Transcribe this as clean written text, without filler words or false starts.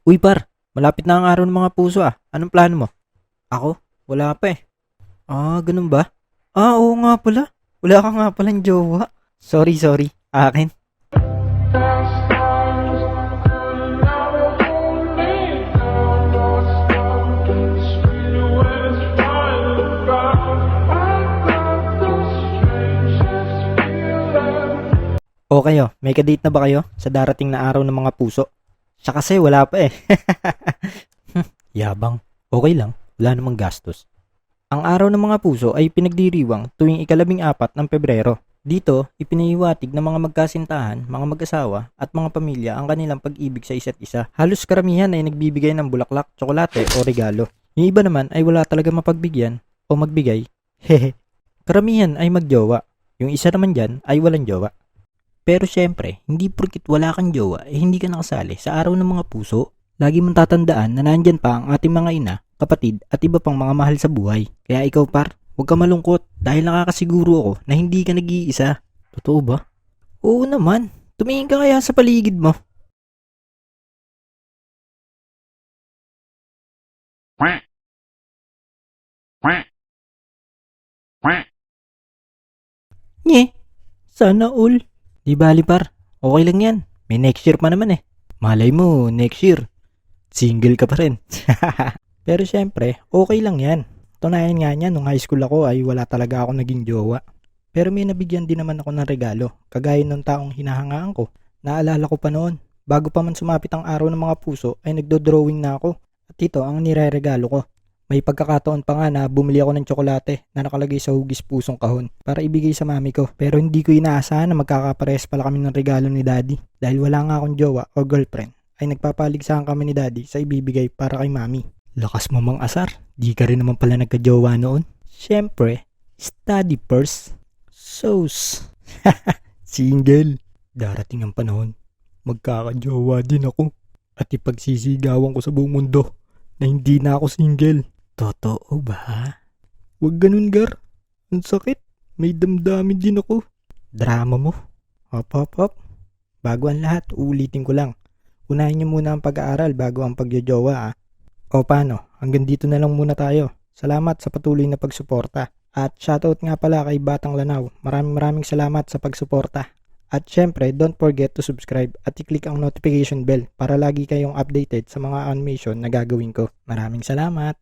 Uy par, malapit na ang araw ng mga puso ah. Anong plano mo? Ako? Wala pa eh. Ah, ganun ba? Ah, oo nga pala. Wala ka nga palang jowa. Sorry. Akin. O kayo, may kadate na ba kayo sa darating na araw ng mga puso? Siya kasi wala pa eh. Yabang. Okay lang, wala namang gastos. Ang araw ng mga puso ay pinagdiriwang tuwing ika-14 ng Pebrero. Dito, ipinahiwatig ng mga magkasintahan, mga mag-asawa at mga pamilya ang kanilang pag-ibig sa isa't isa. Halos karamihan ay nagbibigay ng bulaklak, tsokolate o regalo. Yung iba naman ay wala talaga mapagbigyan o magbigay. Hehe. Karamihan ay magjowa. Yung isa naman dyan ay walang jowa. Pero syempre, hindi porkit wala kang jowa eh hindi ka nakasali sa araw ng mga puso. Lagi mong tatandaan na nandyan pa ang ating mga ina, kapatid at iba pang mga mahal sa buhay. Kaya ikaw par, huwag ka malungkot dahil nakakasiguro ako na hindi ka nag-iisa. Totoo ba? Oo naman. Tumingin ka kaya sa paligid mo. Quack, quack, quack. Nye, sana all. Di bali par, okay lang yan. May next year pa naman eh. Malay mo, next year, single ka pa rin. Pero syempre, okay lang yan. Tunayan nga niya, nung high school ako ay wala talaga ako naging jowa. Pero may nabigyan din naman ako ng regalo, kagaya nung taong hinahangaan ko. Naalala ko pa noon, bago pa man sumapit ang araw ng mga puso ay nagdo-drawing na ako. At ito ang nireregalo ko. May pagkakataon pa nga na bumili ako ng tsokolate na nakalagay sa hugis pusong kahon para ibigay sa mami ko. Pero hindi ko inaasahan na magkakapares pala kami ng regalo ni daddy. Dahil wala nga akong jowa o girlfriend, ay nagpapaligsahan kami ni daddy sa ibibigay para kay mami. Lakas mo mang asar, di ka rin naman pala nagka-jowa noon. Siyempre, study first. Sos. Single. Darating ang panahon, magkaka-jowa din ako. At ipagsisigawan ko sa buong mundo na hindi na ako single. Totoo ba? Huwag ganun, Gar. Ang sakit. May damdamin din ako. Drama mo. Hop. Bago ang lahat, uulitin ko lang. Unahin niyo muna ang pag-aaral bago ang pagjojowa. O paano? Hanggang dito na lang muna tayo. Salamat sa patuloy na pagsuporta. At shoutout nga pala kay Batang Lanao. Maraming salamat sa pagsuporta. At syempre, don't forget to subscribe at i-click ang notification bell para lagi kayong updated sa mga animation na gagawin ko. Maraming salamat!